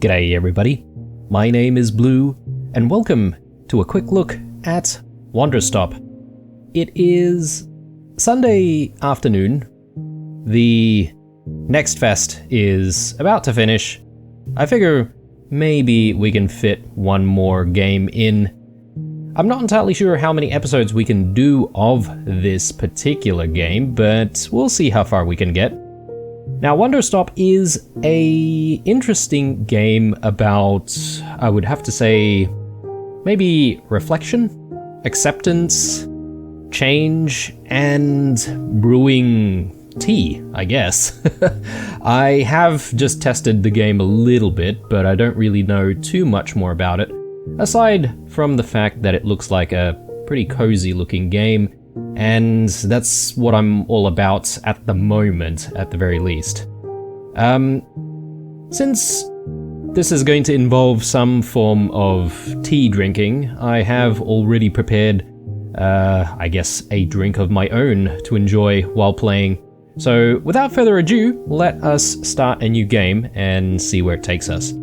G'day everybody, my name is Blue, and welcome to a quick look at Wanderstop. It is Sunday afternoon, the Next Fest is about to finish. I figure maybe we can fit one more game in. I'm not entirely sure how many episodes we can do of this particular game, but we'll see how far we can get. Now, Wanderstop is a interesting game about, I would have to say, maybe reflection, acceptance, change, and brewing tea, I guess. I have just tested the game a little bit, but I don't really know too much more about it, aside from the fact that it looks like a pretty cozy looking game, and that's what I'm all about at the moment, at the very least. Since this is going to involve some form of tea drinking, I have already prepared, I guess, a drink of my own to enjoy while playing. So without further ado, let us start a new game and see where it takes us.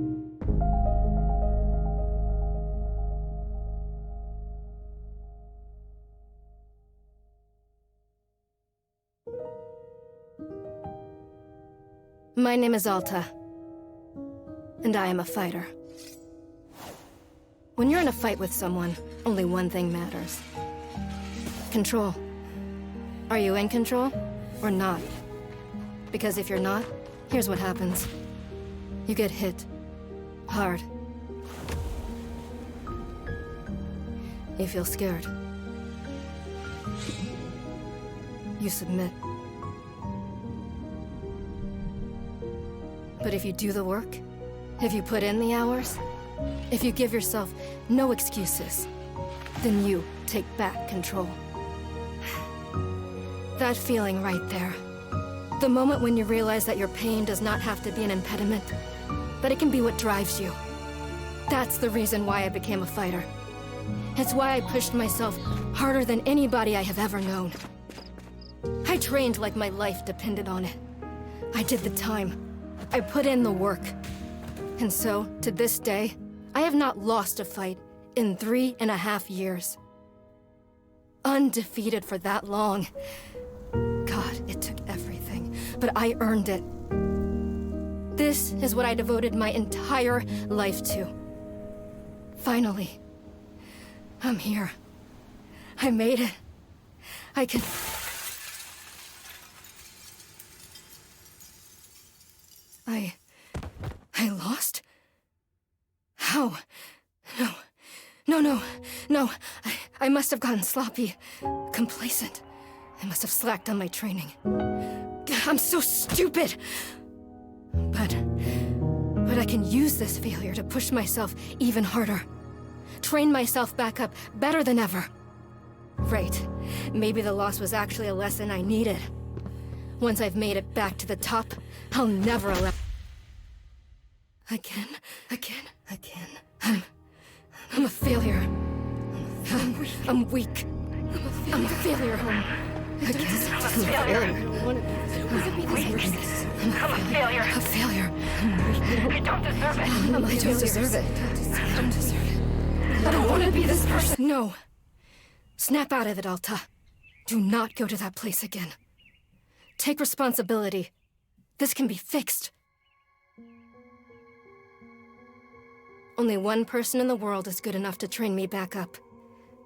My name is Alta, and I am a fighter. When you're in a fight with someone, only one thing matters. Control. Are you in control, or not? Because if you're not, here's what happens. You get hit. Hard. You feel scared. You submit. But if you do the work, if you put in the hours, if you give yourself no excuses, then you take back control. That feeling right there. The moment when you realize that your pain does not have to be an impediment, but it can be what drives you. That's the reason why I became a fighter. It's why I pushed myself harder than anybody I have ever known. I trained like my life depended on it. I did the time. I put in the work. And so, to this day, I have not lost a fight in 3.5 years. Undefeated for that long. God, it took everything, but I earned it. This is what I devoted my entire life to. Finally, I'm here. I made it. I can... I lost? How? No. I must have gotten sloppy, complacent. I must have slacked on my training. I'm so stupid! But I can use this failure to push myself even harder. Train myself back up better than ever. Right, maybe the loss was actually a lesson I needed. Once I've made it back to the top, I'll never allow... Again. I'm a failure. I'm weak. I'm a failure. I'm a failure. A failure. I don't deserve it. I don't deserve it. I don't want to be this person. No. Snap out of it, Alta. Do not go to that place again. Take responsibility. This can be fixed. Only one person in the world is good enough to train me back up.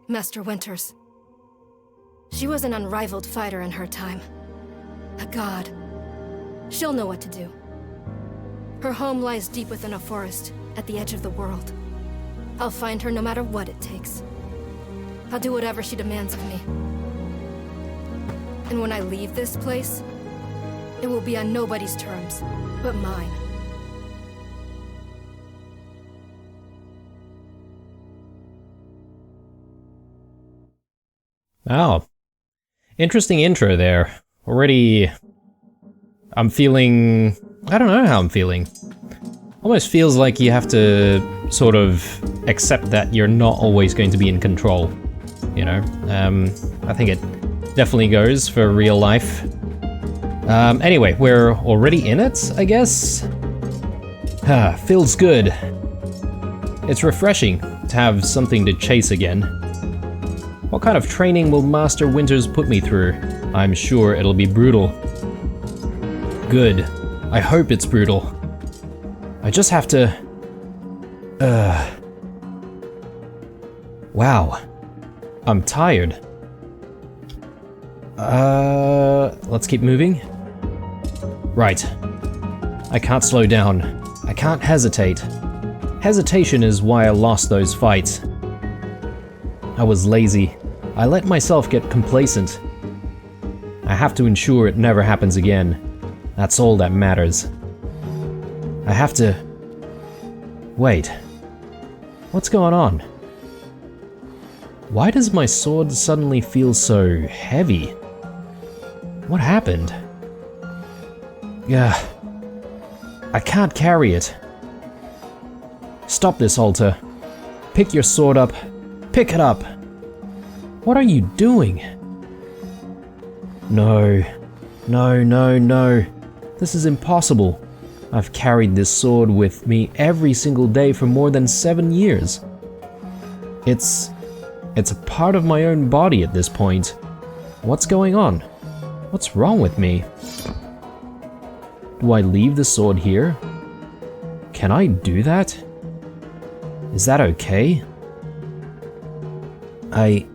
Master Winters. She was an unrivaled fighter in her time. A god. She'll know what to do. Her home lies deep within a forest, at the edge of the world. I'll find her no matter what it takes. I'll do whatever she demands of me. And when I leave this place, it will be on nobody's terms, but mine. Oh, interesting intro there. Already, I'm feeling... I don't know how I'm feeling. Almost feels like you have to sort of accept that you're not always going to be in control, you know? I think it definitely goes for real life. Anyway, we're already in it, I guess? Feels good. It's refreshing to have something to chase again. What kind of training will Master Winters put me through? I'm sure it'll be brutal. Good. I hope it's brutal. I just have to... Wow. I'm tired. Let's keep moving. Right. I can't slow down. I can't hesitate. Hesitation is why I lost those fights. I was lazy. I let myself get complacent. I have to ensure it never happens again. That's all that matters. I have to... Wait. What's going on? Why does my sword suddenly feel so heavy? What happened? Yeah. I can't carry it. Stop this, Alter. Pick your sword up. Pick it up. What are you doing? No. No, no, no. This is impossible. I've carried this sword with me every single day for more than 7 years. It's a part of my own body at this point. What's going on? What's wrong with me? Do I leave the sword here? Can I do that? Is that okay? I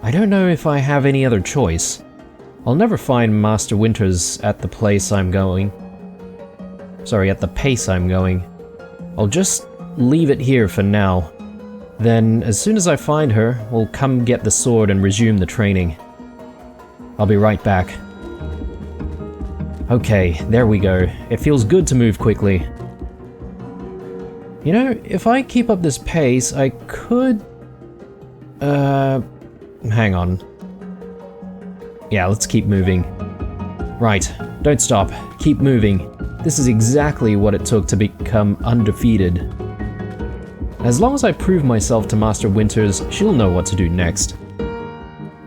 don't know if I have any other choice. I'll never find Master Winters at the place I'm going. Sorry, at the pace I'm going. I'll just leave it here for now. Then, as soon as I find her, we'll come get the sword and resume the training. I'll be right back. Okay, there we go. It feels good to move quickly. You know, if I keep up this pace, I could... hang on. Yeah, let's keep moving. Right, don't stop. Keep moving. This is exactly what it took to become undefeated. As long as I prove myself to Master Winters, she'll know what to do next.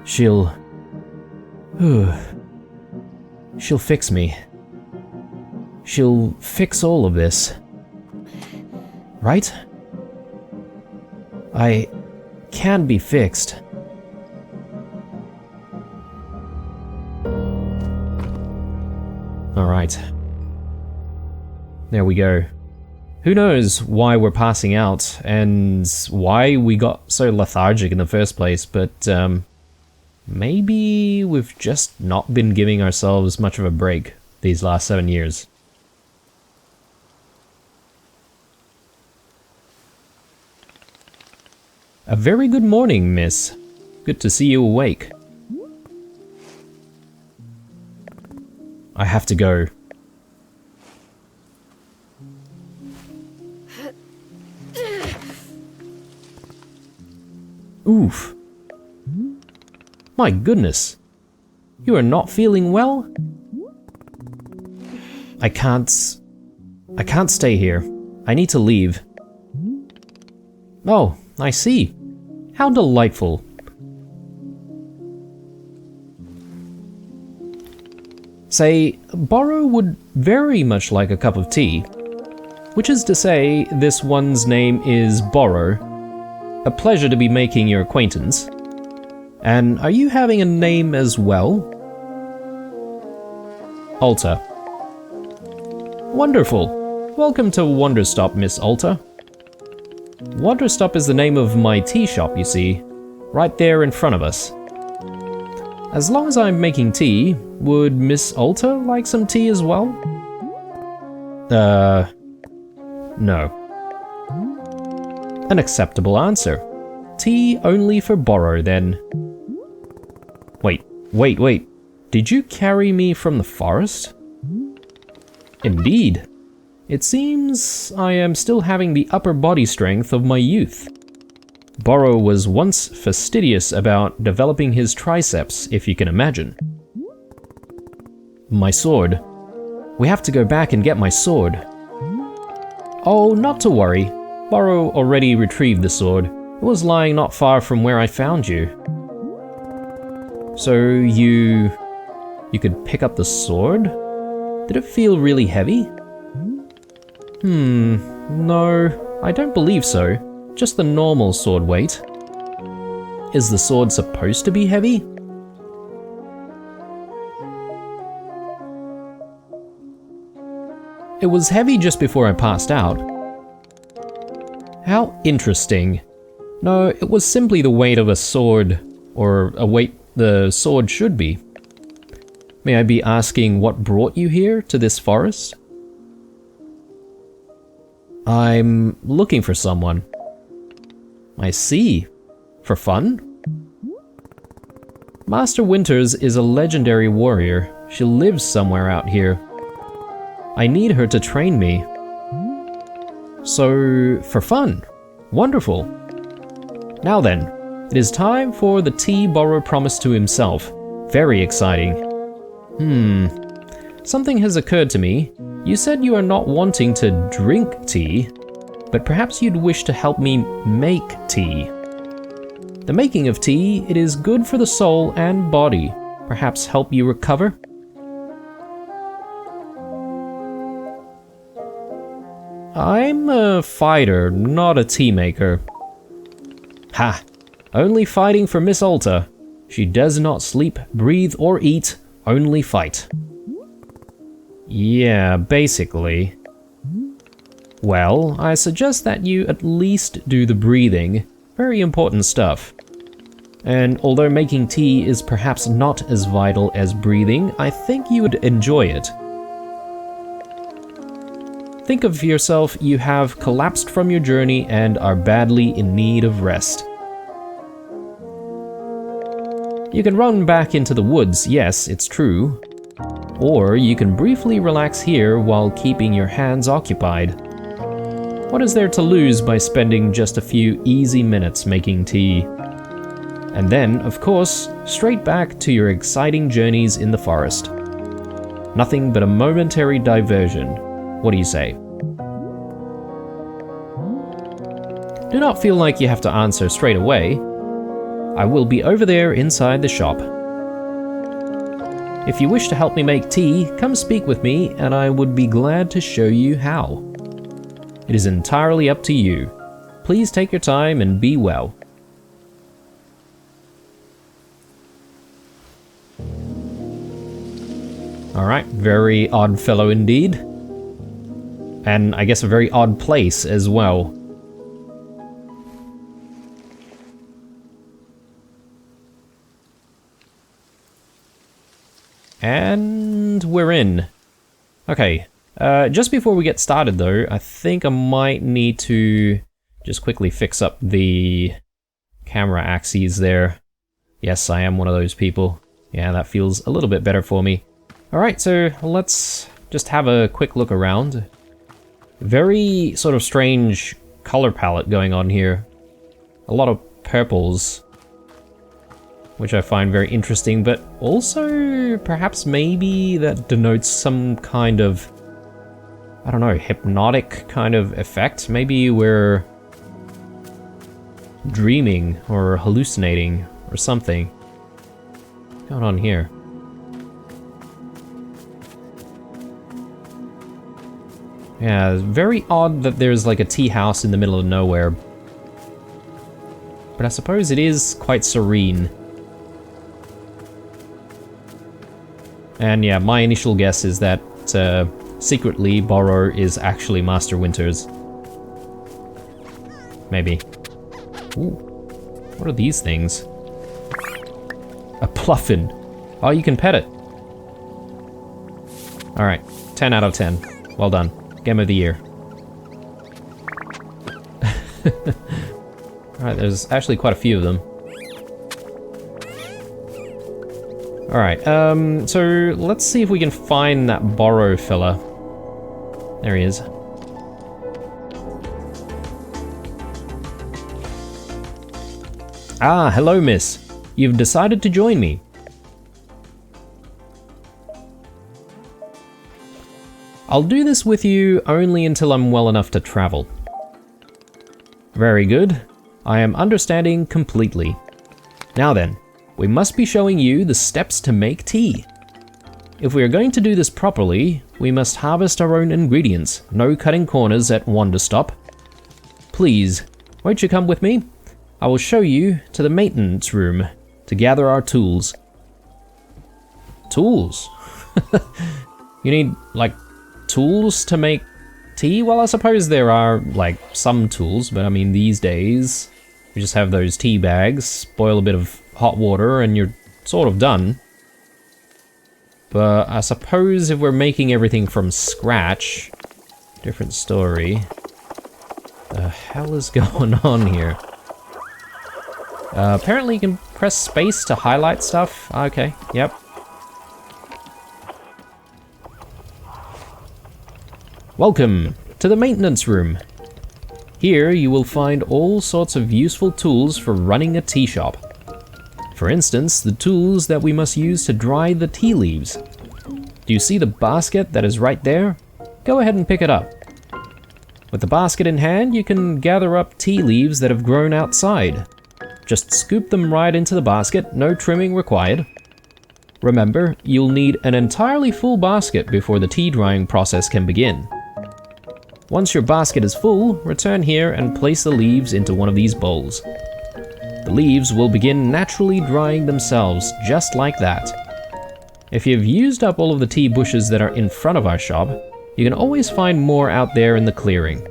She'll fix me. She'll fix all of this. Right? I can be fixed. Alright. There we go. Who knows why we're passing out, and why we got so lethargic in the first place, but maybe we've just not been giving ourselves much of a break these last 7 years. A very good morning, miss. Good to see you awake. I have to go. Oof. My goodness. You are not feeling well? I can't stay here. I need to leave. Oh, I see. How delightful. Say, Borrow would very much like a cup of tea. Which is to say, this one's name is Borrow. A pleasure to be making your acquaintance. And are you having a name as well? Alta. Wonderful. Welcome to Wanderstop, Miss Alta. Wanderstop is the name of my tea shop, you see. Right there in front of us. As long as I'm making tea, would Miss Alta like some tea as well? No. An acceptable answer. Tea only for Borrow, then. Wait. Did you carry me from the forest? Indeed. It seems I am still having the upper body strength of my youth. Borrow was once fastidious about developing his triceps, if you can imagine. My sword. We have to go back and get my sword. Oh, not to worry. Borrow already retrieved the sword. It was lying not far from where I found you. So you could pick up the sword? Did it feel really heavy? No, I don't believe so. Just the normal sword weight. Is the sword supposed to be heavy? It was heavy just before I passed out. How interesting. No, it was simply the weight of a sword, or a weight the sword should be. May I be asking what brought you here to this forest? I'm looking for someone. I see. For fun? Master Winters is a legendary warrior. She lives somewhere out here. I need her to train me. So, for fun. Wonderful. Now then, it is time for the tea Borrow promised to himself. Very exciting. Something has occurred to me. You said you are not wanting to drink tea, but perhaps you'd wish to help me make tea. The making of tea, it is good for the soul and body. Perhaps help you recover? I'm a fighter, not a tea maker. Ha! Only fighting for Miss Alta. She does not sleep, breathe, or eat, only fight. Yeah, basically. Well, I suggest that you at least do the breathing. Very important stuff. And although making tea is perhaps not as vital as breathing, I think you would enjoy it. Think of yourself, you have collapsed from your journey and are badly in need of rest. You can run back into the woods, yes, it's true. Or you can briefly relax here while keeping your hands occupied. What is there to lose by spending just a few easy minutes making tea? And then, of course, straight back to your exciting journeys in the forest. Nothing but a momentary diversion. What do you say? Do not feel like you have to answer straight away. I will be over there inside the shop. If you wish to help me make tea, come speak with me and I would be glad to show you how. It is entirely up to you. Please take your time and be well. Alright, very odd fellow indeed. And I guess a very odd place as well. And we're in. Okay, just before we get started though, I think I might need to just quickly fix up the camera axes there. Yes, I am one of those people. Yeah, that feels a little bit better for me. Alright, so let's just have a quick look around. Very sort of strange color palette going on here. A lot of purples, which I find very interesting, but also perhaps maybe that denotes some kind of, I don't know, hypnotic kind of effect. Maybe we're dreaming or hallucinating or something. What's going on here? Yeah, it's very odd that there's like a tea house in the middle of nowhere. But I suppose it is quite serene. And yeah, my initial guess is that secretly Borrow is actually Master Winters. Maybe. Ooh, what are these things? A pluffin. Oh, you can pet it. Alright, 10 out of 10. Well done. Game of the year. Alright, there's actually quite a few of them. Alright, so let's see if we can find that Borrow fella. There he is. Ah, hello miss. You've decided to join me. I'll do this with you only until I'm well enough to travel. Very good. I am understanding completely. Now then, we must be showing you the steps to make tea. If we are going to do this properly, we must harvest our own ingredients. No cutting corners at Wanderstop. Please, won't you come with me? I will show you to the maintenance room to gather our tools. Tools? You need, like, tools to make tea? Well, I suppose there are, like, some tools, but I mean, these days, you just have those tea bags, boil a bit of hot water, and you're sort of done. But I suppose if we're making everything from scratch, different story. The hell is going on here? Apparently you can press space to highlight stuff. Okay, yep. Welcome to the maintenance room. Here you will find all sorts of useful tools for running a tea shop. For instance, the tools that we must use to dry the tea leaves. Do you see the basket that is right there? Go ahead and pick it up. With the basket in hand, you can gather up tea leaves that have grown outside. Just scoop them right into the basket, no trimming required. Remember, you'll need an entirely full basket before the tea drying process can begin. Once your basket is full, return here and place the leaves into one of these bowls. The leaves will begin naturally drying themselves, just like that. If you've used up all of the tea bushes that are in front of our shop, you can always find more out there in the clearing.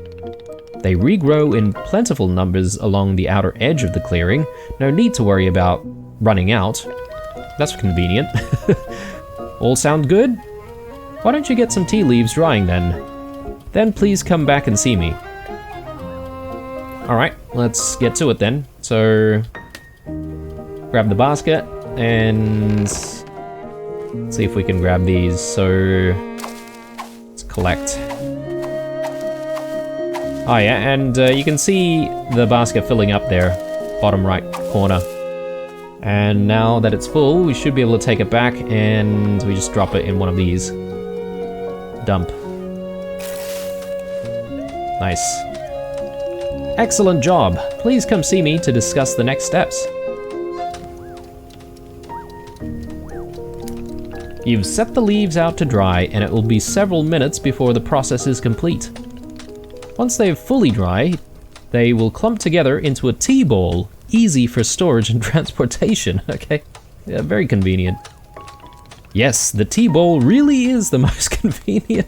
They regrow in plentiful numbers along the outer edge of the clearing, no need to worry about running out. That's convenient. All sound good? Why don't you get some tea leaves drying then? Then please come back and see me. Alright, let's get to it then. So, grab the basket and see if we can grab these. So, let's collect. Oh yeah, and you can see the basket filling up there, bottom right corner. And now that it's full, we should be able to take it back and we just drop it in one of these. Dump. Nice. Excellent job. Please come see me to discuss the next steps. You've set the leaves out to dry and it will be several minutes before the process is complete. Once they've fully dried, they will clump together into a tea ball, easy for storage and transportation, okay? Yeah, very convenient. Yes, the tea bowl really is the most convenient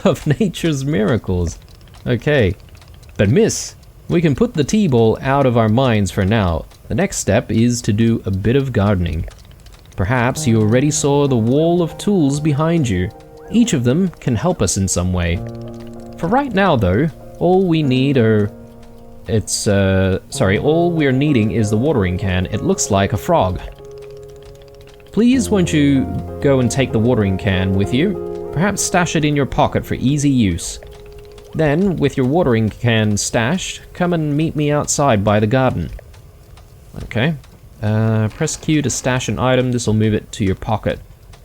of nature's miracles. Okay, but miss, we can put the tea bowl out of our minds for now. The next step is to do a bit of gardening. Perhaps you already saw the wall of tools behind you. Each of them can help us in some way. For right now though, all we need are... all we're needing is the watering can. It looks like a frog. Please won't you go and take the watering can with you? Perhaps stash it in your pocket for easy use. Then, with your watering can stashed, come and meet me outside by the garden. Okay. Press Q to stash an item. This will move it to your pocket.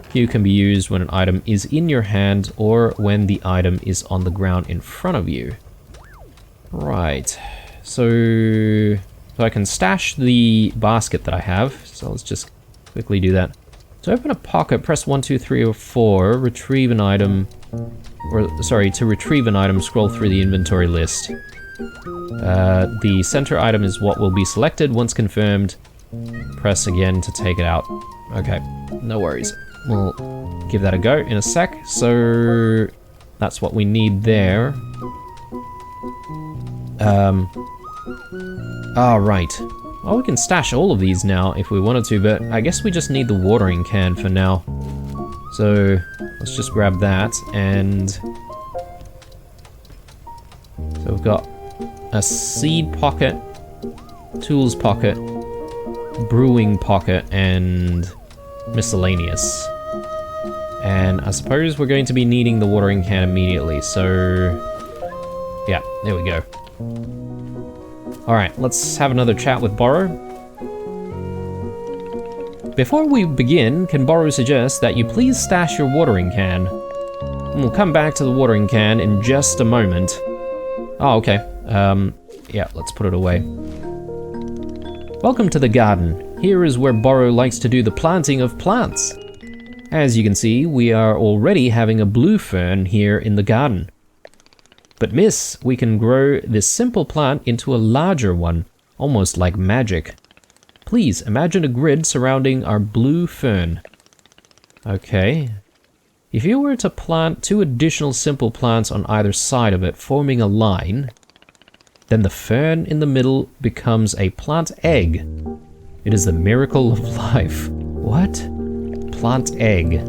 Q can be used when an item is in your hand or when the item is on the ground in front of you. Right. So I can stash the basket that I have. So let's just quickly do that. To open a pocket, press 1, 2, 3, or 4. Retrieve an item. To retrieve an item, scroll through the inventory list. The center item is what will be selected. Once confirmed, press again to take it out. Okay, no worries. We'll give that a go in a sec. So that's what we need there. Right. Well, we can stash all of these now if we wanted to, but I guess we just need the watering can for now. So let's just grab that, and so we've got a seed pocket, tools pocket, brewing pocket, and miscellaneous. And I suppose we're going to be needing the watering can immediately, so yeah, there we go. Alright, let's have another chat with Borrow. Before we begin, can Borrow suggest that you please stash your watering can? We'll come back to the watering can in just a moment. Oh, okay. Yeah, let's put it away. Welcome to the garden. Here is where Borrow likes to do the planting of plants. As you can see, we are already having a blue fern here in the garden. But miss, we can grow this simple plant into a larger one, almost like magic. Please imagine a grid surrounding our blue fern. Okay. If you were to plant 2 additional simple plants on either side of it, forming a line, then the fern in the middle becomes a plant egg. It is the miracle of life. What? Plant egg.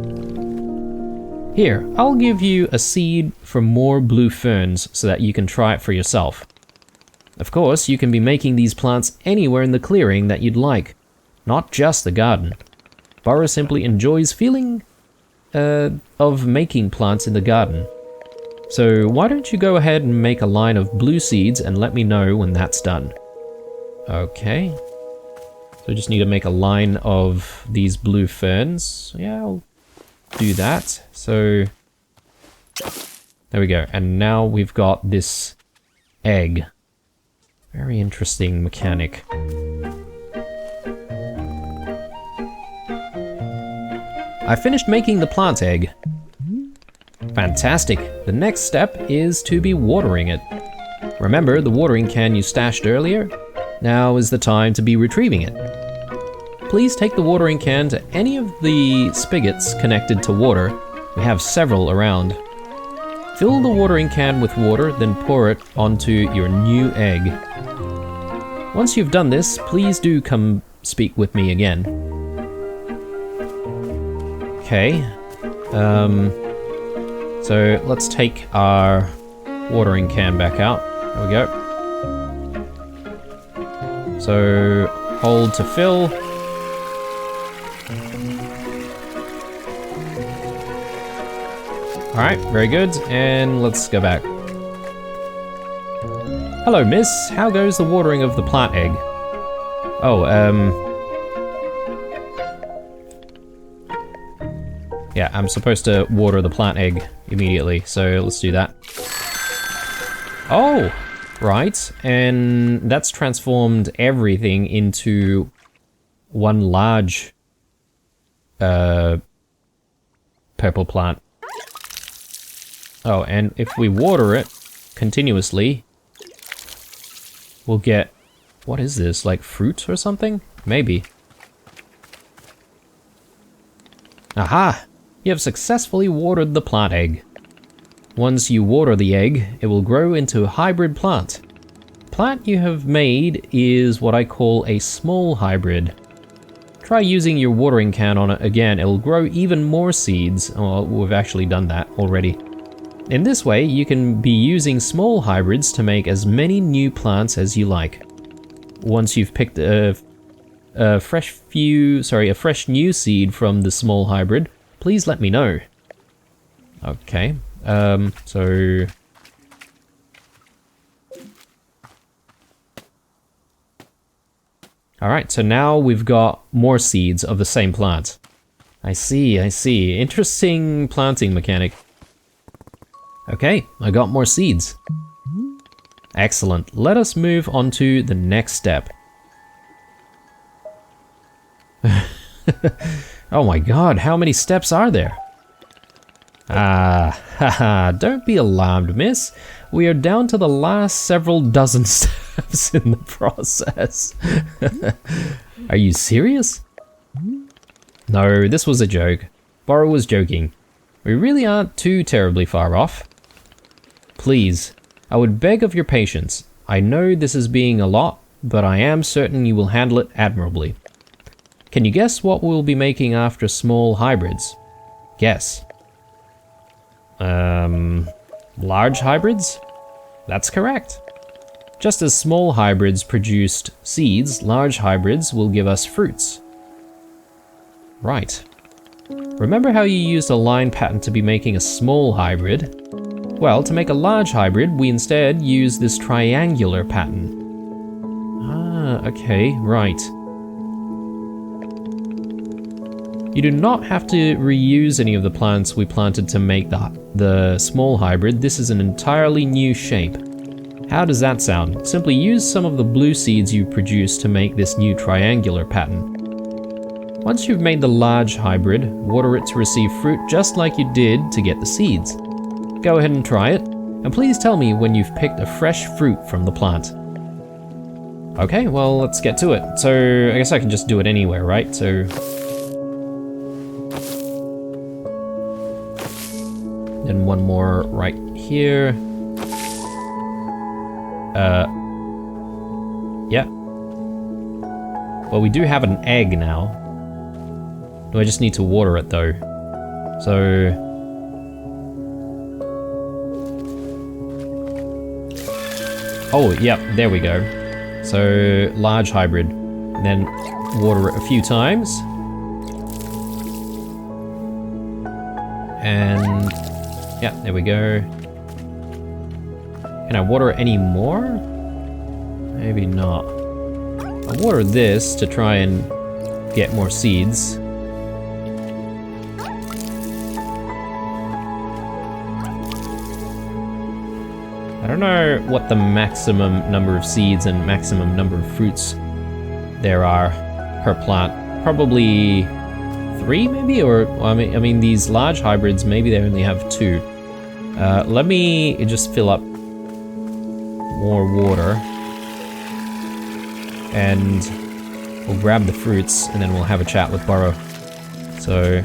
Here, I'll give you a seed for more blue ferns so that you can try it for yourself. Of course, you can be making these plants anywhere in the clearing that you'd like, not just the garden. Burrow simply enjoys feeling of making plants in the garden. So why don't you go ahead and make a line of blue seeds and let me know when that's done. Okay. So I just need to make a line of these blue ferns. Yeah, I'll do that. So there we go. And now we've got this egg. Very interesting mechanic. I finished making the plant egg. Fantastic. The next step is to be watering it. Remember the watering can you stashed earlier? Now is the time to be retrieving it. Please take the watering can to any of the spigots connected to water. We have several around. Fill the watering can with water, then pour it onto your new egg. Once you've done this, please do come speak with me again. Okay. So let's take our watering can back out. There we go. So hold to fill. Alright, very good. And let's go back. Hello, miss. How goes the watering of the plant egg? Oh, yeah, I'm supposed to water the plant egg immediately, so let's do that. Oh, right, and that's transformed everything into one large purple plant. Oh, and if we water it continuously, we'll get, what is this, like fruit or something? Maybe. Aha! You have successfully watered the plant egg. Once you water the egg, it will grow into a hybrid plant. The plant you have made is what I call a small hybrid. Try using your watering can on it again, it'll grow even more seeds. Oh, we've actually done that already. In this way, you can be using small hybrids to make as many new plants as you like. Once you've picked a fresh new seed from the small hybrid, please let me know. Okay, so... Alright, so now we've got more seeds of the same plant. I see. Interesting planting mechanic. Okay, I got more seeds. Excellent. Let us move on to the next step. Oh my god, how many steps are there? Haha, don't be alarmed, miss. We are down to the last several dozen steps in the process. Are you serious? No, this was a joke. Burrow was joking. We really aren't too terribly far off. Please, I would beg of your patience. I know this is being a lot, but I am certain you will handle it admirably. Can you guess what we'll be making after small hybrids? Guess. Large hybrids? That's correct. Just as small hybrids produced seeds, large hybrids will give us fruits. Right. Remember how you used a line pattern to be making a small hybrid? Well, to make a large hybrid, we instead use this triangular pattern. Ah, okay, right. You do not have to reuse any of the plants we planted to make the small hybrid. This is an entirely new shape. How does that sound? Simply use some of the blue seeds you produced to make this new triangular pattern. Once you've made the large hybrid, water it to receive fruit just like you did to get the seeds. Go ahead and try it, and please tell me when you've picked a fresh fruit from the plant. Okay, well, let's get to it. So, I guess I can just do it anywhere, right? So... then one more right here. Yeah. Well, we do have an egg now. Do I just need to water it, though? So... oh, yep, there we go. So, large hybrid. And then water it a few times. And... yeah, there we go. Can I water it any more? Maybe not. I'll water this to try and get more seeds. I don't know what the maximum number of seeds and maximum number of fruits there are per plant. Probably 3 maybe? Or, I mean these large hybrids, maybe they only have 2. Let me just fill up more water. And we'll grab the fruits and then we'll have a chat with Burrow. So...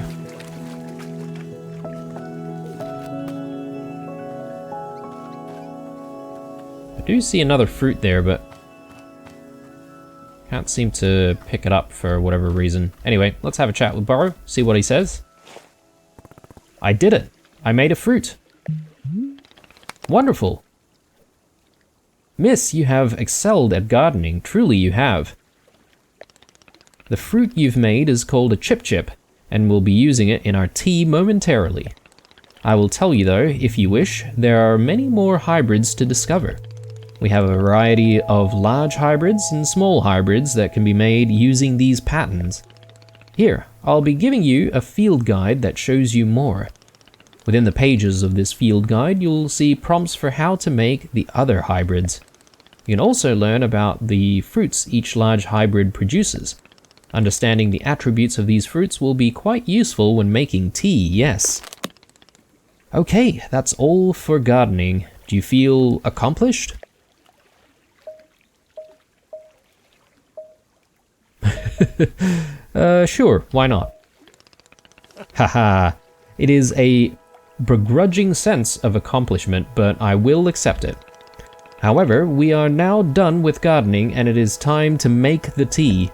I do see another fruit there, but can't seem to pick it up for whatever reason. Anyway, let's have a chat with Burrow, see what he says. I did it! I made a fruit! Wonderful! Miss, you have excelled at gardening, truly you have. The fruit you've made is called a chip-chip, and we'll be using it in our tea momentarily. I will tell you though, if you wish, there are many more hybrids to discover. We have a variety of large hybrids and small hybrids that can be made using these patterns. Here, I'll be giving you a field guide that shows you more. Within the pages of this field guide, you'll see prompts for how to make the other hybrids. You can also learn about the fruits each large hybrid produces. Understanding the attributes of these fruits will be quite useful when making tea, yes. Okay, that's all for gardening. Do you feel accomplished? Sure, why not? Haha, it is a begrudging sense of accomplishment, but I will accept it. However, we are now done with gardening and it is time to make the tea.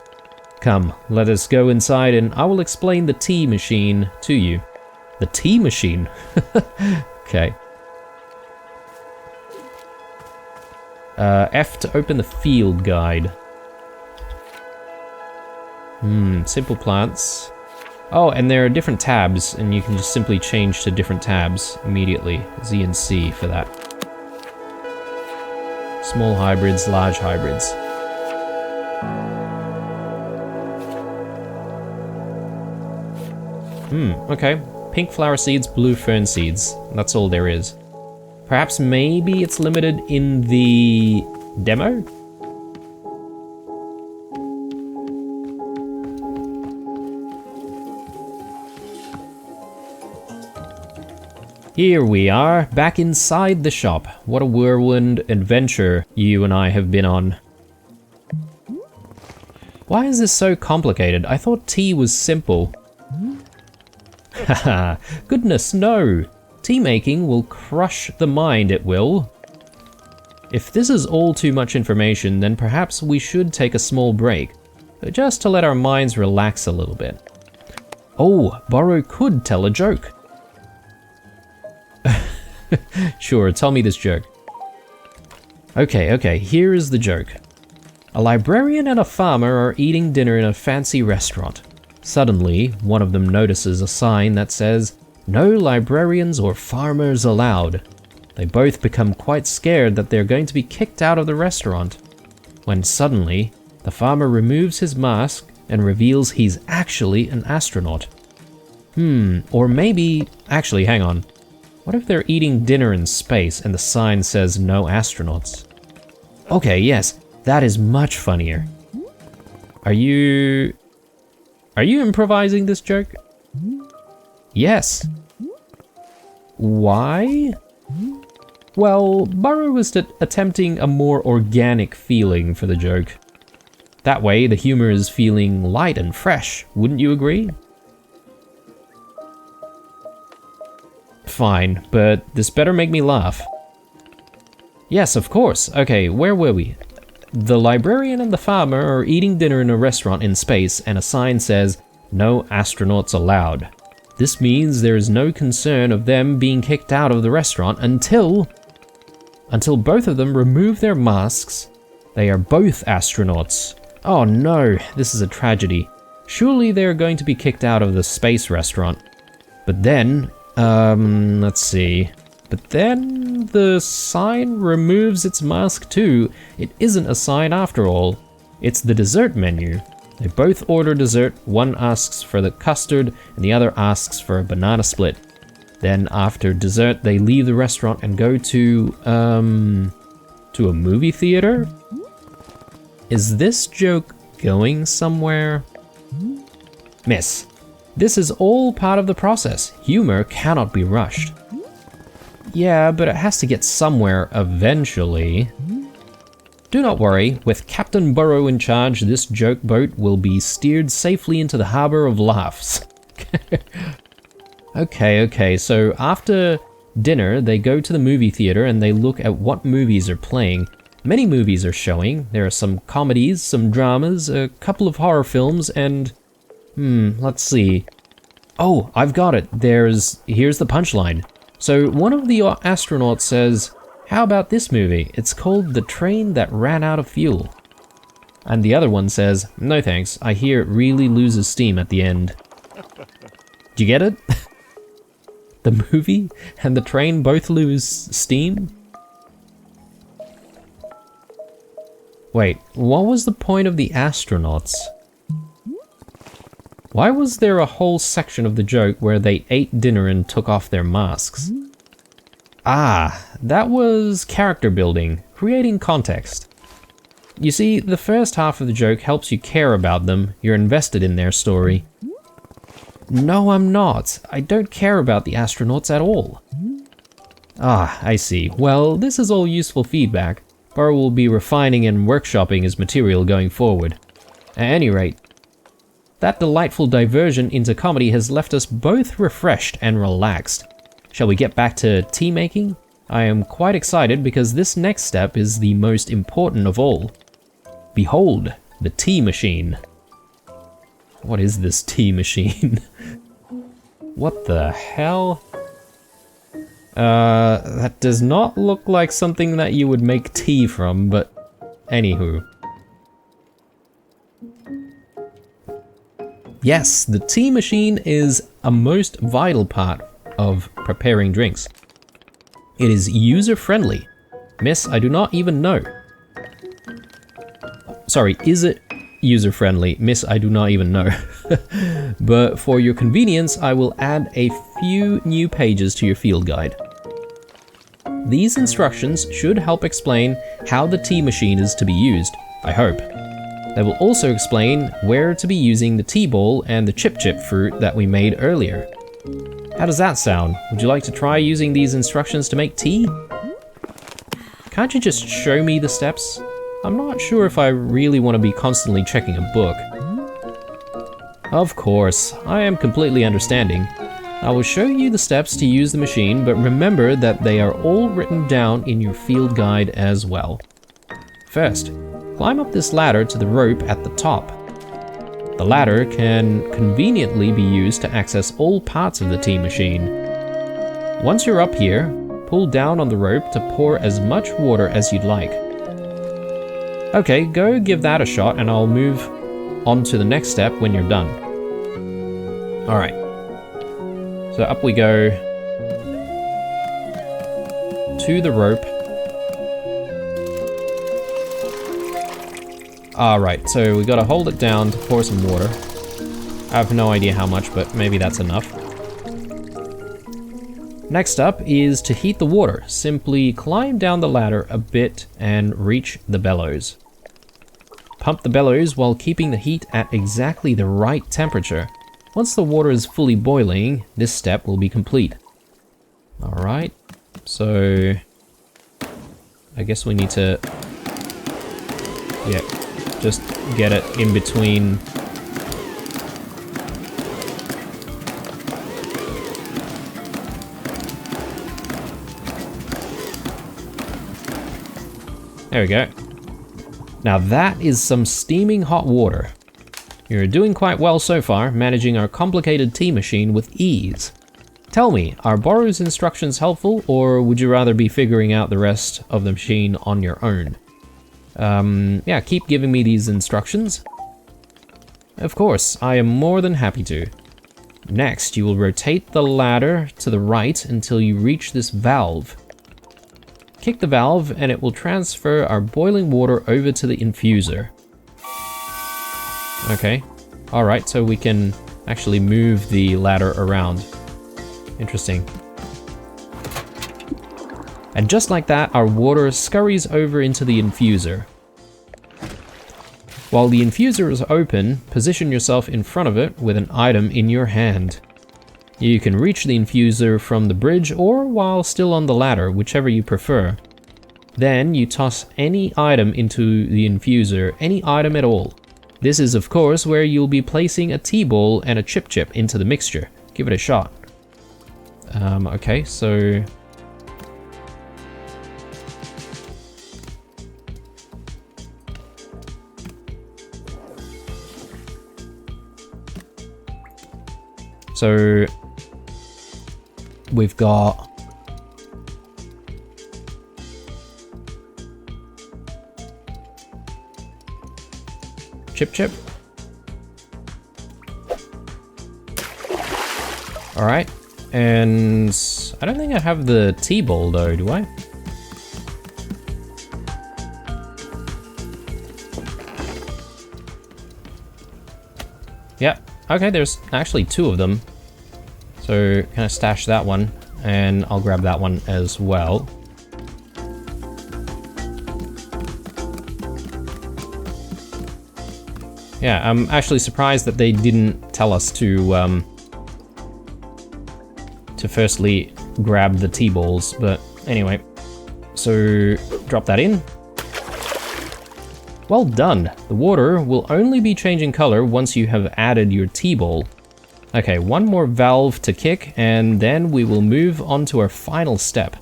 Come, let us go inside and I will explain the tea machine to you. The tea machine? Okay. F to open the field guide. Simple plants. Oh, and there are different tabs, and you can just simply change to different tabs immediately. Z and C for that. Small hybrids, large hybrids. Okay. Pink flower seeds, blue fern seeds. That's all there is. Perhaps maybe it's limited in the demo? Here we are, back inside the shop. What a whirlwind adventure you and I have been on. Why is this so complicated? I thought tea was simple. Haha, goodness no! Tea making will crush the mind, it will. If this is all too much information, then perhaps we should take a small break, just to let our minds relax a little bit. Oh, Burrow could tell a joke. Sure, tell me this joke. Okay, here is the joke. A librarian and a farmer are eating dinner in a fancy restaurant. Suddenly, one of them notices a sign that says, "No librarians or farmers allowed." They both become quite scared that they're going to be kicked out of the restaurant. When suddenly, the farmer removes his mask and reveals he's actually an astronaut. Or maybe... actually, hang on. What if they're eating dinner in space and the sign says no astronauts? Okay, yes, that is much funnier. Are you Are you improvising this joke? Yes. Why? Well, Burrow was attempting a more organic feeling for the joke. That way, the humor is feeling light and fresh, wouldn't you agree? Fine, but this better make me laugh. Yes, of course. Okay, where were we? The librarian and the farmer are eating dinner in a restaurant in space, and a sign says, "No astronauts allowed." This means there is no concern of them being kicked out of the restaurant until both of them remove their masks. They are both astronauts. Oh no, this is a tragedy. Surely they're going to be kicked out of the space restaurant. But then, let's see. But then the sign removes its mask too. It isn't a sign after all. It's the dessert menu. They both order dessert. One asks for the custard and the other asks for a banana split. Then after dessert, they leave the restaurant and go to a movie theater? Is this joke going somewhere? Miss, this is all part of the process. Humor cannot be rushed. Yeah, but it has to get somewhere eventually. Do not worry, with Captain Burrow in charge, this joke boat will be steered safely into the harbor of laughs. Okay, so after dinner, they go to the movie theater and they look at what movies are playing. Many movies are showing. There are some comedies, some dramas, a couple of horror films, and... let's see. Oh, I've got it. Here's the punchline. So one of the astronauts says, "How about this movie? It's called The Train That Ran Out of Fuel." And the other one says, "No thanks, I hear it really loses steam at the end." Do you get it? The movie and the train both lose steam? Wait, what was the point of the astronauts? Why was there a whole section of the joke where they ate dinner and took off their masks? Ah, that was character building, creating context. You see, the first half of the joke helps you care about them, you're invested in their story. No, I'm not. I don't care about the astronauts at all. Ah, I see. Well, this is all useful feedback. Burrow will be refining and workshopping his material going forward. At any rate, that delightful diversion into comedy has left us both refreshed and relaxed. Shall we get back to tea making? I am quite excited because this next step is the most important of all. Behold, the tea machine. What is this tea machine? What the hell? That does not look like something that you would make tea from, but anywho. Yes, the tea machine is a most vital part of preparing drinks. It is user-friendly. Miss, I do not even know. Sorry, is it user-friendly? Miss, I do not even know. But for your convenience, I will add a few new pages to your field guide. These instructions should help explain how the tea machine is to be used, I hope. They will also explain where to be using the tea ball and the chip fruit that we made earlier. How does that sound? Would you like to try using these instructions to make tea? Can't you just show me the steps? I'm not sure if I really want to be constantly checking a book. Of course, I am completely understanding. I will show you the steps to use the machine, but remember that they are all written down in your field guide as well. First, climb up this ladder to the rope at the top. The ladder can conveniently be used to access all parts of the tea machine. Once you're up here, pull down on the rope to pour as much water as you'd like. Okay, go give that a shot and I'll move on to the next step when you're done. Alright. So up we go to the rope. Alright, so we gotta hold it down to pour some water. I have no idea how much, but maybe that's enough. Next up is to heat the water. Simply climb down the ladder a bit and reach the bellows. Pump the bellows while keeping the heat at exactly the right temperature. Once the water is fully boiling, this step will be complete. Alright, so I guess we need to, yeah, just get it in between. There we go. Now that is some steaming hot water. You're doing quite well so far, managing our complicated tea machine with ease. Tell me, are Boru's instructions helpful, or would you rather be figuring out the rest of the machine on your own? Yeah, keep giving me these instructions. Of course, I am more than happy to. Next, you will rotate the ladder to the right until you reach this valve. Kick the valve and it will transfer our boiling water over to the infuser. Okay, alright, so we can actually move the ladder around. Interesting. And just like that, our water scurries over into the infuser. While the infuser is open, position yourself in front of it with an item in your hand. You can reach the infuser from the bridge or while still on the ladder, whichever you prefer. Then you toss any item into the infuser, any item at all. This is of course where you'll be placing a tea ball and a chip into the mixture. Give it a shot. Okay, so... So... we've got... Chip. Alright, and I don't think I have the tea ball though, do I? Yep, okay, there's actually two of them. So, can I stash that one? And I'll grab that one as well. Yeah, I'm actually surprised that they didn't tell us to firstly grab the tea balls, but anyway. So, drop that in. Well done. The water will only be changing color once you have added your tea ball. Okay, one more valve to kick, and then we will move on to our final step.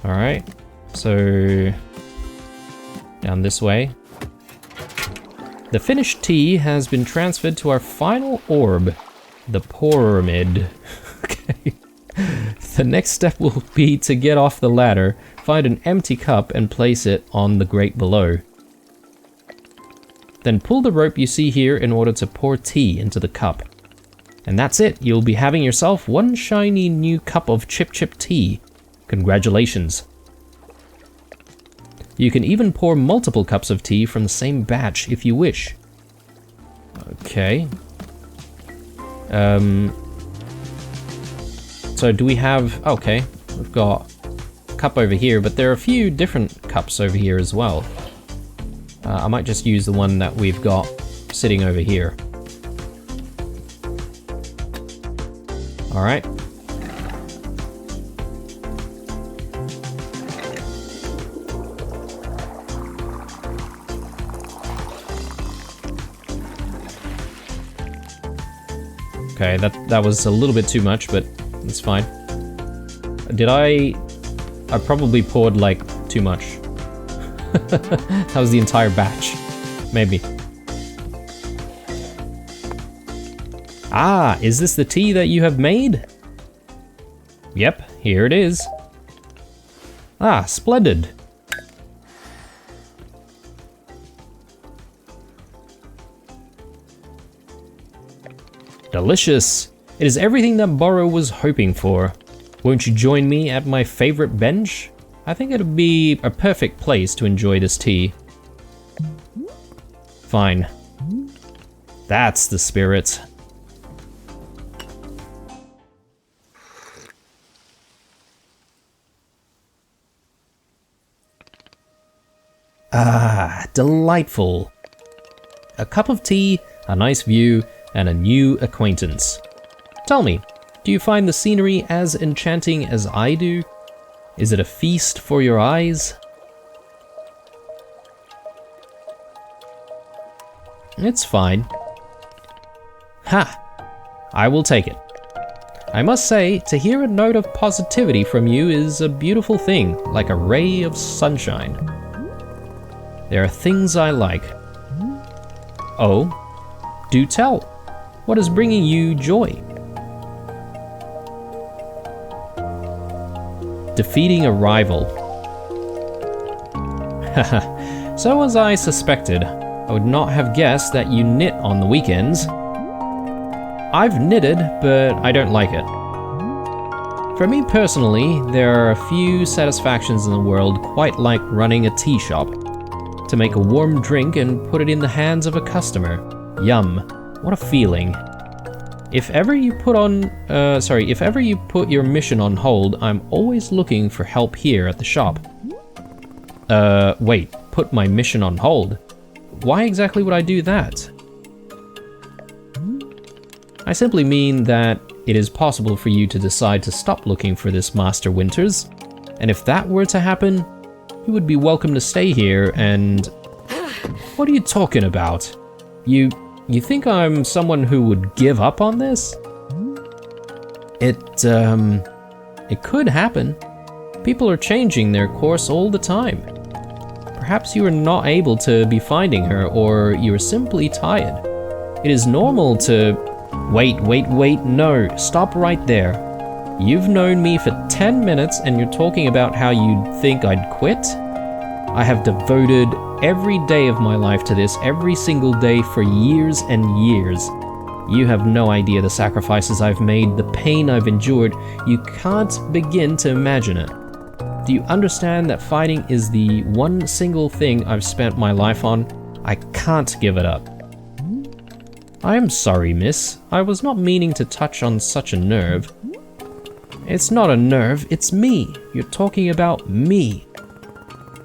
Alright, so down this way. The finished tea has been transferred to our final orb, the pyramid. Okay. The next step will be to get off the ladder, find an empty cup and place it on the grate below. Then pull the rope you see here in order to pour tea into the cup. And that's it, you'll be having yourself one shiny new cup of chip tea. Congratulations. You can even pour multiple cups of tea from the same batch if you wish. Okay. So do we have... okay, we've got a cup over here, but there are a few different cups over here as well. I might just use the one that we've got sitting over here. Alright. Okay, that was a little bit too much, but it's fine. Did I probably poured, like, too much. That was the entire batch. Maybe. Ah, is this the tea that you have made? Yep, here it is. Ah, splendid. Delicious. It is everything that Boru was hoping for. Won't you join me at my favorite bench? I think it'd be a perfect place to enjoy this tea. Fine. That's the spirit. Ah, delightful. A cup of tea, a nice view, and a new acquaintance. Tell me, do you find the scenery as enchanting as I do? Is it a feast for your eyes? It's fine. Ha! I will take it. I must say, to hear a note of positivity from you is a beautiful thing, like a ray of sunshine. There are things I like. Oh, do tell. What is bringing you joy? Defeating a rival. Haha, so as I suspected. I would not have guessed that you knit on the weekends. I've knitted, but I don't like it. For me personally, there are a few satisfactions in the world quite like running a tea shop. To make a warm drink and put it in the hands of a customer. Yum, what a feeling. If ever you put your mission on hold, I'm always looking for help here at the shop. Wait, put my mission on hold? Why exactly would I do that? I simply mean that it is possible for you to decide to stop looking for this Master Winters, and if that were to happen, you would be welcome to stay here and... What are you talking about? You think I'm someone who would give up on this? It could happen. People are changing their course all the time. Perhaps you are not able to be finding her, or you are simply tired. It is normal to... Wait, no, stop right there. You've known me for 10 minutes and you're talking about how you'd think I'd quit? I have devoted every day of my life to this, every single day for years and years. You have no idea the sacrifices I've made, the pain I've endured. You can't begin to imagine it. Do you understand that fighting is the one single thing I've spent my life on? I can't give it up. I am sorry, miss. I was not meaning to touch on such a nerve. It's not a nerve, it's me. You're talking about me.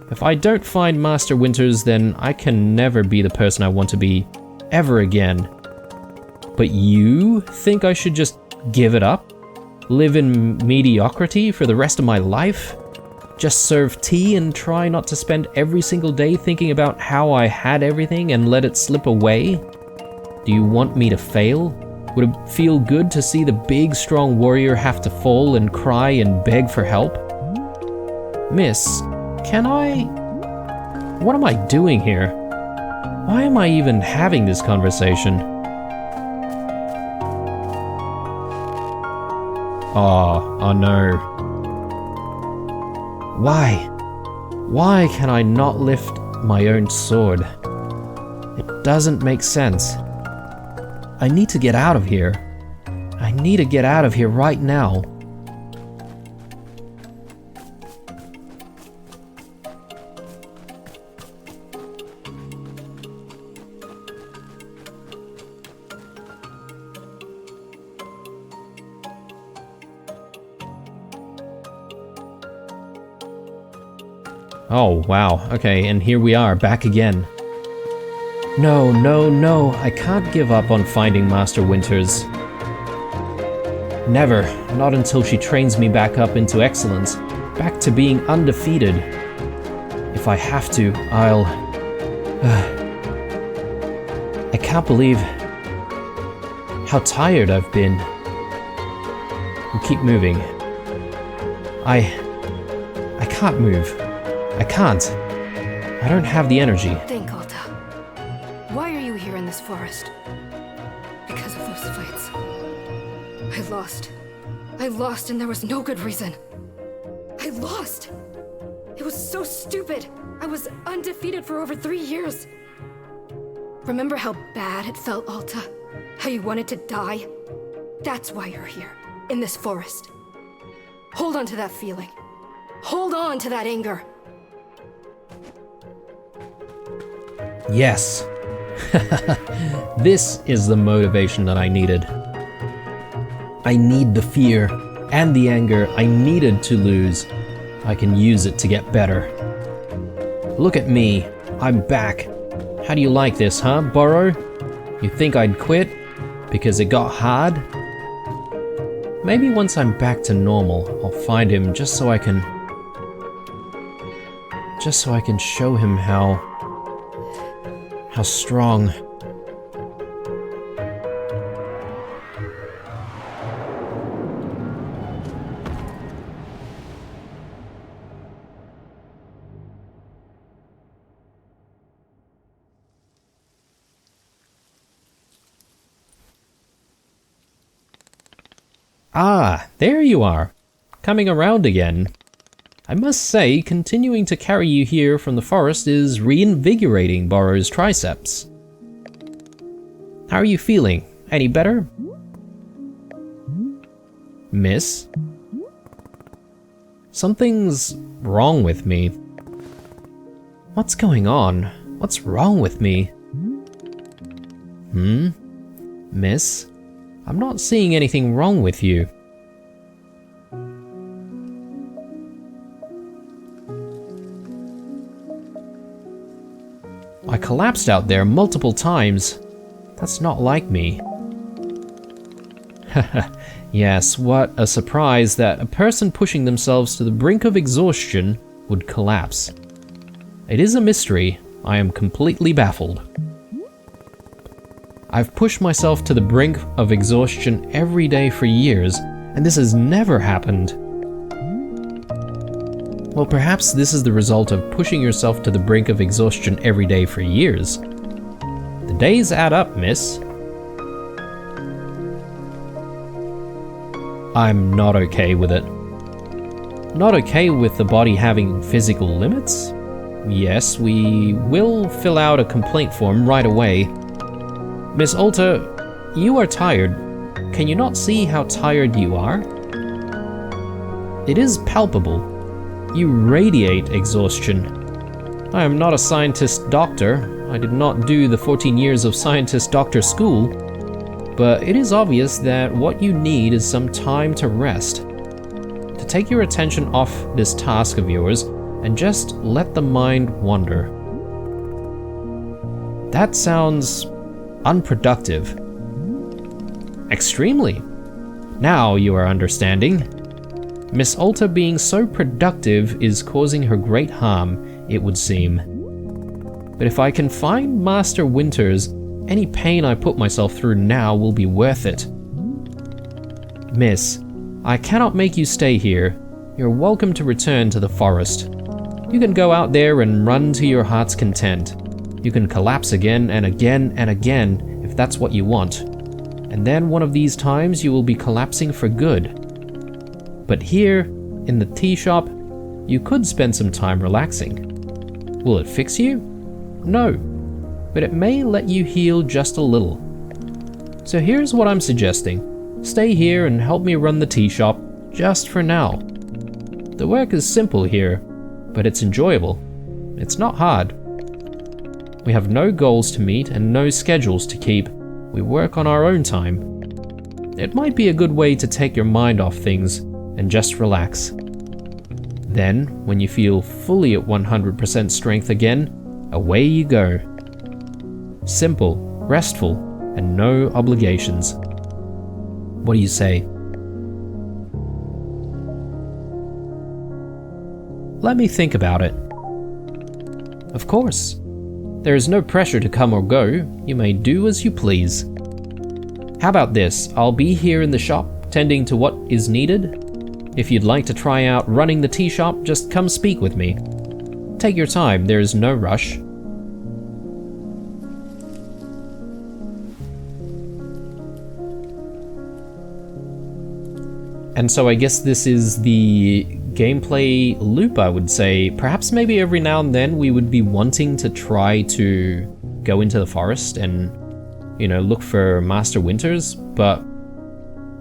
If I don't find Master Winters, then I can never be the person I want to be, ever again. But you think I should just give it up? Live in mediocrity for the rest of my life? Just serve tea and try not to spend every single day thinking about how I had everything and let it slip away? Do you want me to fail? Would it feel good to see the big, strong warrior have to fall and cry and beg for help? Miss, can I... What am I doing here? Why am I even having this conversation? Oh no. Why can I not lift my own sword? It doesn't make sense. I need to get out of here. I need to get out of here right now. Oh, wow. Okay, and here we are, back again. No, I can't give up on finding Master Winters. Never, not until she trains me back up into excellence, back to being undefeated. If I have to, I'll... I can't believe how tired I've been. We'll keep moving. I can't move. I can't. I don't have the energy. Think, Alta. Why are you here in this forest? Because of those fights. I lost and there was no good reason. I lost! It was so stupid! I was undefeated for over 3 years. Remember how bad it felt, Alta? How you wanted to die? That's why you're here, in this forest. Hold on to that feeling. Hold on to that anger. Yes. This is the motivation that I needed. I need the fear and the anger I needed to lose. I can use it to get better. Look at me. I'm back. How do you like this, huh, Burrow? You think I'd quit because it got hard? Maybe once I'm back to normal, I'll find him just so I can show him how strong. Ah, there you are, coming around again. I must say, continuing to carry you here from the forest is reinvigorating Burrow's triceps. How are you feeling? Any better? Miss? Something's wrong with me. What's going on? What's wrong with me? Miss? I'm not seeing anything wrong with you. I collapsed out there multiple times. That's not like me. Yes, what a surprise that a person pushing themselves to the brink of exhaustion would collapse. It is a mystery. I am completely baffled. I've pushed myself to the brink of exhaustion every day for years, and this has never happened. Well, perhaps this is the result of pushing yourself to the brink of exhaustion every day for years. The days add up, miss. I'm not okay with it. Not okay with the body having physical limits? Yes, we will fill out a complaint form right away. Miss Alter, you are tired. Can you not see how tired you are? It is palpable. You radiate exhaustion. I am not a scientist doctor. I did not do the 14 years of scientist doctor school. But it is obvious that what you need is some time to rest. To take your attention off this task of yours and just let the mind wander. That sounds unproductive. Extremely. Now you are understanding. Miss Alta being so productive is causing her great harm, it would seem. But if I can find Master Winters, any pain I put myself through now will be worth it. Miss, I cannot make you stay here. You're welcome to return to the forest. You can go out there and run to your heart's content. You can collapse again and again and again if that's what you want. And then one of these times you will be collapsing for good. But here, in the tea shop, you could spend some time relaxing. Will it fix you? No, but it may let you heal just a little. So here's what I'm suggesting. Stay here and help me run the tea shop, just for now. The work is simple here, but it's enjoyable. It's not hard. We have no goals to meet and no schedules to keep. We work on our own time. It might be a good way to take your mind off things and just relax. Then, when you feel fully at 100% strength again, away you go. Simple, restful, and no obligations. What do you say? Let me think about it. Of course. There is no pressure to come or go. You may do as you please. How about this? I'll be here in the shop, tending to what is needed. If you'd like to try out running the tea shop, just come speak with me. Take your time, there is no rush. And so I guess this is the gameplay loop, I would say. Perhaps maybe every now and then we would be wanting to try to go into the forest and, look for Master Winters, but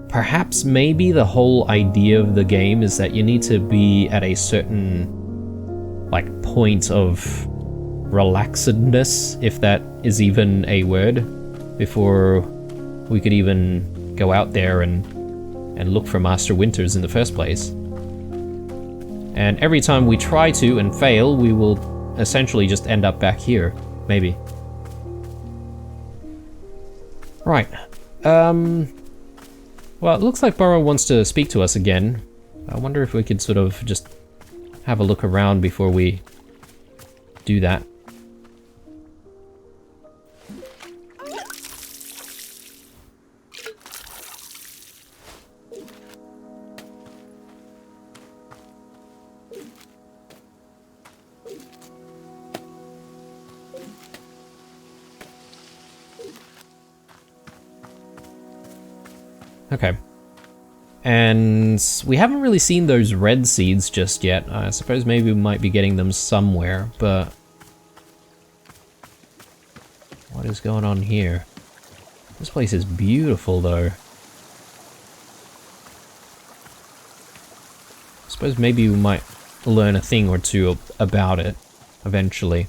perhaps maybe the whole idea of the game is that you need to be at a certain, point of relaxedness, if that is even a word, before we could even go out there and look for Master Winters in the first place. And every time we try to and fail, we will essentially just end up back here. Maybe. Right. Well, it looks like Burrow wants to speak to us again. I wonder if we could sort of just have a look around before we do that. Okay. And we haven't really seen those red seeds just yet. I suppose maybe we might be getting them somewhere, but... what is going on here? This place is beautiful, though. I suppose maybe we might learn a thing or two about it eventually.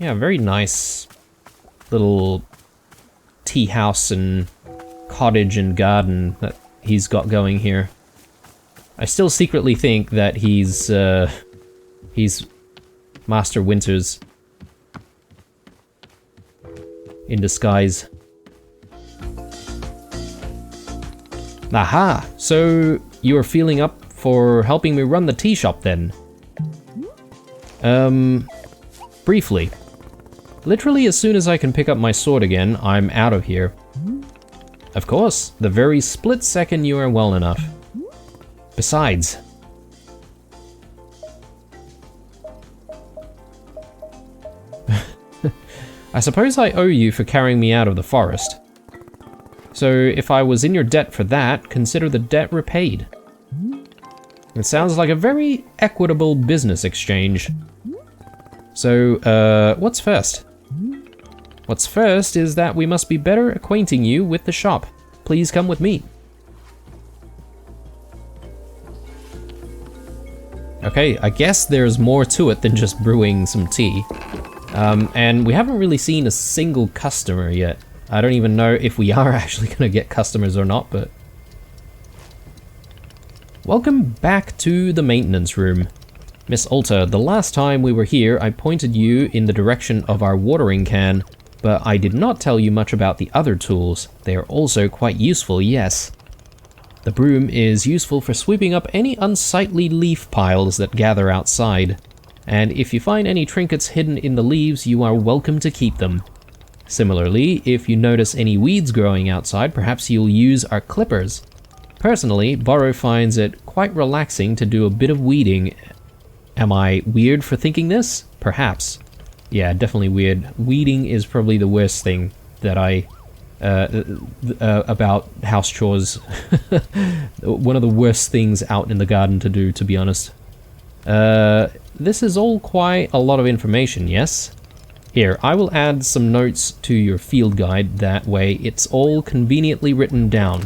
Yeah, very nice little tea house and cottage and garden that he's got going here. I still secretly think that he's Master Winters in disguise. Aha! So you are feeling up for helping me run the tea shop then? Briefly. Literally as soon as I can pick up my sword again, I'm out of here. Of course, the very split second you are well enough. Besides... I suppose I owe you for carrying me out of the forest. So if I was in your debt for that, consider the debt repaid. It sounds like a very equitable business exchange. So, what's first? What's first is that we must be better acquainting you with the shop. Please come with me. Okay, I guess there's more to it than just brewing some tea. And we haven't really seen a single customer yet. I don't even know if we are actually gonna get customers or not, but... Welcome back to the maintenance room. Miss Alta, the last time we were here, I pointed you in the direction of our watering can, but I did not tell you much about the other tools. They are also quite useful, yes. The broom is useful for sweeping up any unsightly leaf piles that gather outside, and if you find any trinkets hidden in the leaves, you are welcome to keep them. Similarly, if you notice any weeds growing outside, perhaps you'll use our clippers. Personally, Burrow finds it quite relaxing to do a bit of weeding. Am I weird for thinking this? Perhaps. Yeah, definitely weird. Weeding is probably the worst thing that about house chores. One of the worst things out in the garden to do, to be honest. This is all quite a lot of information, yes? Here, I will add some notes to your field guide, that way it's all conveniently written down.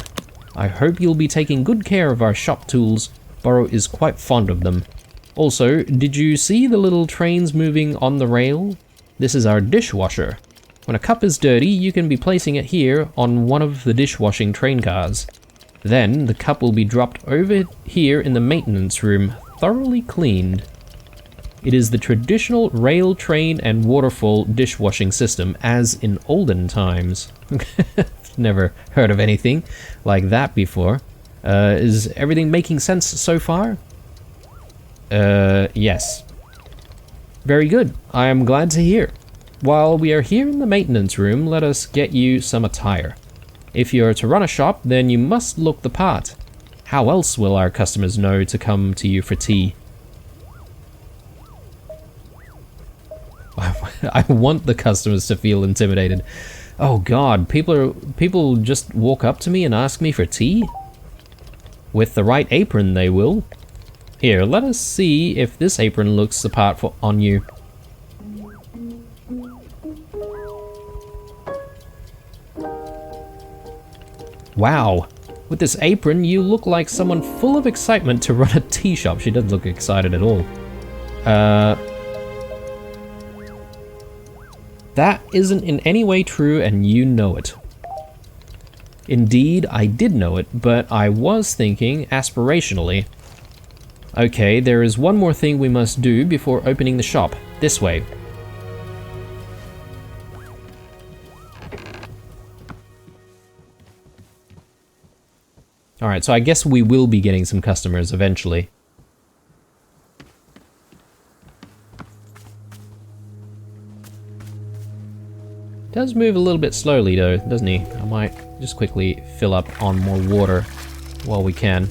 I hope you'll be taking good care of our shop tools. Burrow is quite fond of them. Also, did you see the little trains moving on the rail? This is our dishwasher. When a cup is dirty, you can be placing it here on one of the dishwashing train cars. Then, the cup will be dropped over here in the maintenance room, thoroughly cleaned. It is the traditional rail, train, and waterfall dishwashing system, as in olden times. Never heard of anything like that before. Is everything making sense so far? Yes. Very good. I am glad to hear. While we are here in the maintenance room, let us get you some attire. If you're to run a shop, then you must look the part. How else will our customers know to come to you for tea? I want the customers to feel intimidated. Oh god, people just walk up to me and ask me for tea? With the right apron, they will. Here, let us see if this apron looks the part on you. Wow, with this apron, you look like someone full of excitement to run a tea shop. She doesn't look excited at all. That isn't in any way true, and you know it. Indeed, I did know it, but I was thinking aspirationally. Okay, there is one more thing we must do before opening the shop. This way. Alright, so I guess we will be getting some customers eventually. Does move a little bit slowly though, doesn't he? I might just quickly fill up on more water while we can.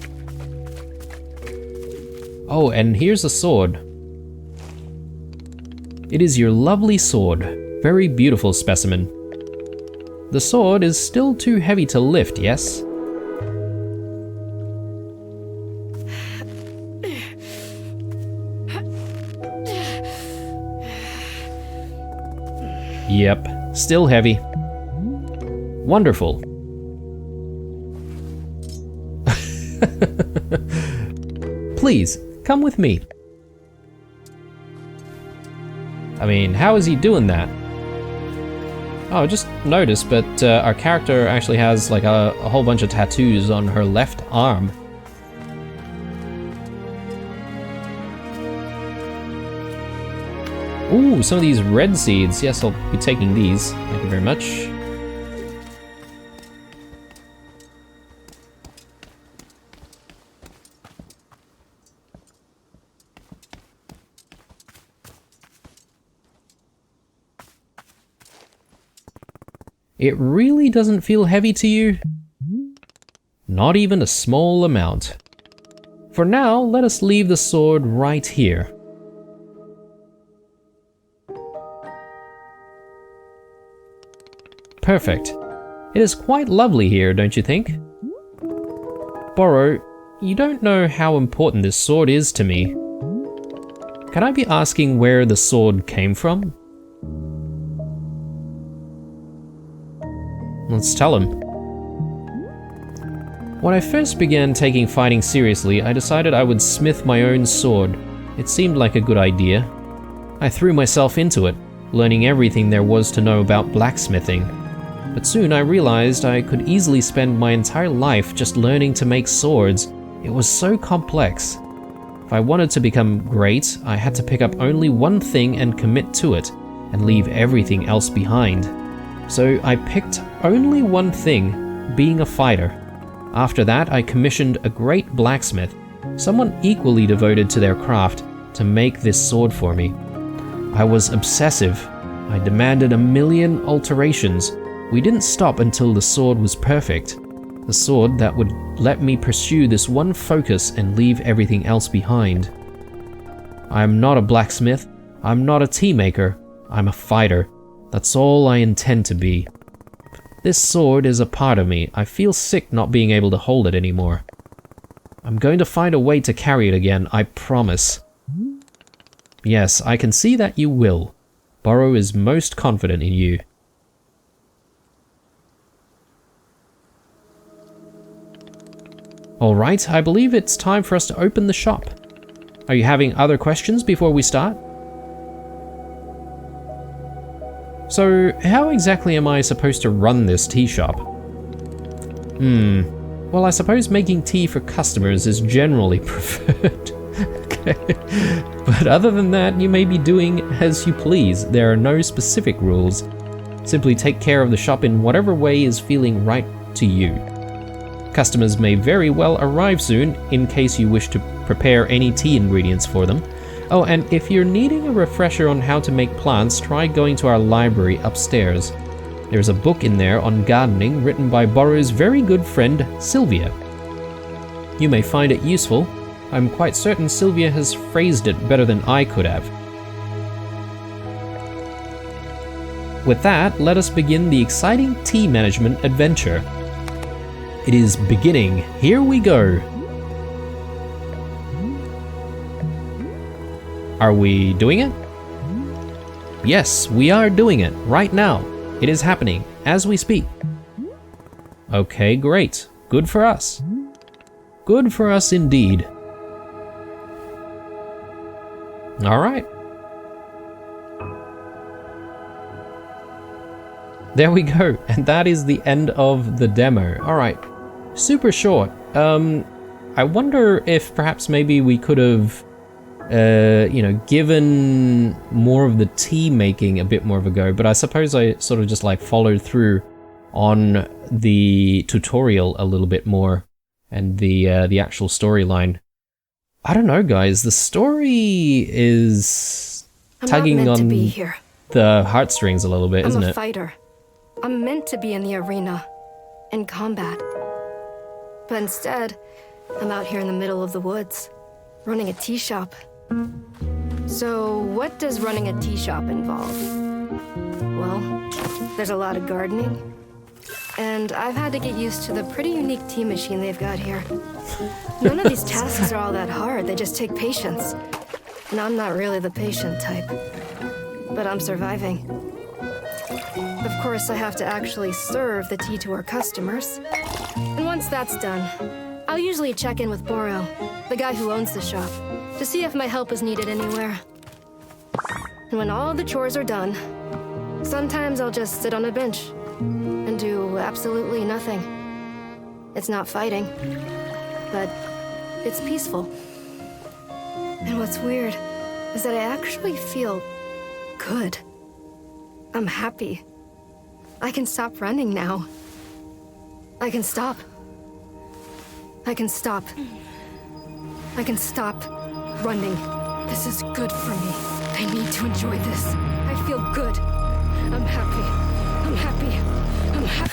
Oh, and here's a sword. It is your lovely sword. Very beautiful specimen. The sword is still too heavy to lift, yes? Yep, still heavy. Wonderful. Please, come with me. I mean, how is he doing that? Oh, just noticed, but our character actually has like a whole bunch of tattoos on her left arm. Ooh, some of these red seeds. Yes, I'll be taking these. Thank you very much. It really doesn't feel heavy to you? Not even a small amount. For now, let us leave the sword right here. Perfect. It is quite lovely here, don't you think? Borrow, you don't know how important this sword is to me. Can I be asking where the sword came from? Let's tell him. When I first began taking fighting seriously, I decided I would smith my own sword. It seemed like a good idea. I threw myself into it, learning everything there was to know about blacksmithing. But soon I realized I could easily spend my entire life just learning to make swords. It was so complex. If I wanted to become great, I had to pick up only one thing and commit to it, and leave everything else behind. So I picked only one thing, being a fighter. After that, I commissioned a great blacksmith, someone equally devoted to their craft, to make this sword for me. I was obsessive. I demanded 1,000,000 alterations. We didn't stop until the sword was perfect. The sword that would let me pursue this one focus and leave everything else behind. I am not a blacksmith. I'm not a tea maker. I'm a fighter. That's all I intend to be. This sword is a part of me. I feel sick not being able to hold it anymore. I'm going to find a way to carry it again, I promise. Yes, I can see that you will. Borrow is most confident in you. Alright, I believe it's time for us to open the shop. Are you having other questions before we start? So, how exactly am I supposed to run this tea shop? Well, I suppose making tea for customers is generally preferred. Okay. But other than that, you may be doing as you please. There are no specific rules. Simply take care of the shop in whatever way is feeling right to you. Customers may very well arrive soon, in case you wish to prepare any tea ingredients for them. Oh, and if you're needing a refresher on how to make plants, try going to our library upstairs. There's a book in there on gardening written by Borrow's very good friend, Sylvia. You may find it useful. I'm quite certain Sylvia has phrased it better than I could have. With that, let us begin the exciting tea management adventure. It is beginning. Here we go. Are we doing it? Yes, we are doing it right now. It is happening as we speak. Okay, great. Good for us. Good for us indeed. All right. there we go. And that is the end of the demo. All right, super short. I wonder if perhaps maybe we could have, given more of the tea making a bit more of a go, but I suppose I sort of just like followed through on the tutorial a little bit more and the actual storyline. I don't know, guys. The story is tugging on the heartstrings a little bit, isn't it? I'm a fighter. I'm meant to be in the arena, in combat. But instead, I'm out here in the middle of the woods, running a tea shop. So, what does running a tea shop involve? Well, there's a lot of gardening, and I've had to get used to the pretty unique tea machine they've got here. None of these tasks are all that hard, they just take patience. And I'm not really the patient type, but I'm surviving. Of course, I have to actually serve the tea to our customers. And once that's done, I'll usually check in with Boro, the guy who owns the shop, to see if my help is needed anywhere. And when all the chores are done, sometimes I'll just sit on a bench and do absolutely nothing. It's not fighting, but it's peaceful. And what's weird is that I actually feel good. I'm happy. I can stop running now. I can stop. I can stop. I can stop running. This is good for me. I need to enjoy this. I feel good. I'm happy. I'm happy. I'm happy.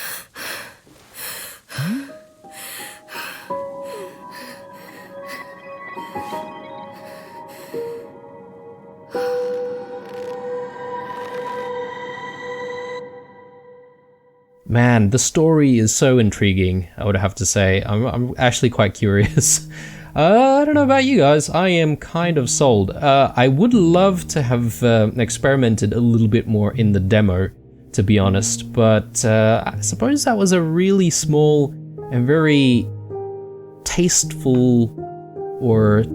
Man, the story is so intriguing, I would have to say. I'm actually quite curious. I don't know about you guys, I am kind of sold. I would love to have experimented a little bit more in the demo, to be honest, but I suppose that was a really small and very tasteful or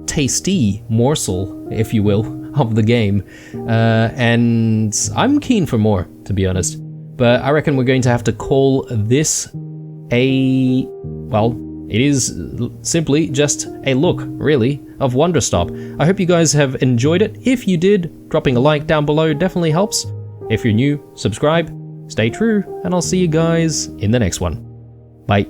tasty morsel, if you will, of the game. And I'm keen for more, to be honest. But I reckon we're going to have to call this well, it is simply just a look, really, of Wanderstop. I hope you guys have enjoyed it. If you did, dropping a like down below definitely helps. If you're new, subscribe, stay true, and I'll see you guys in the next one. Bye.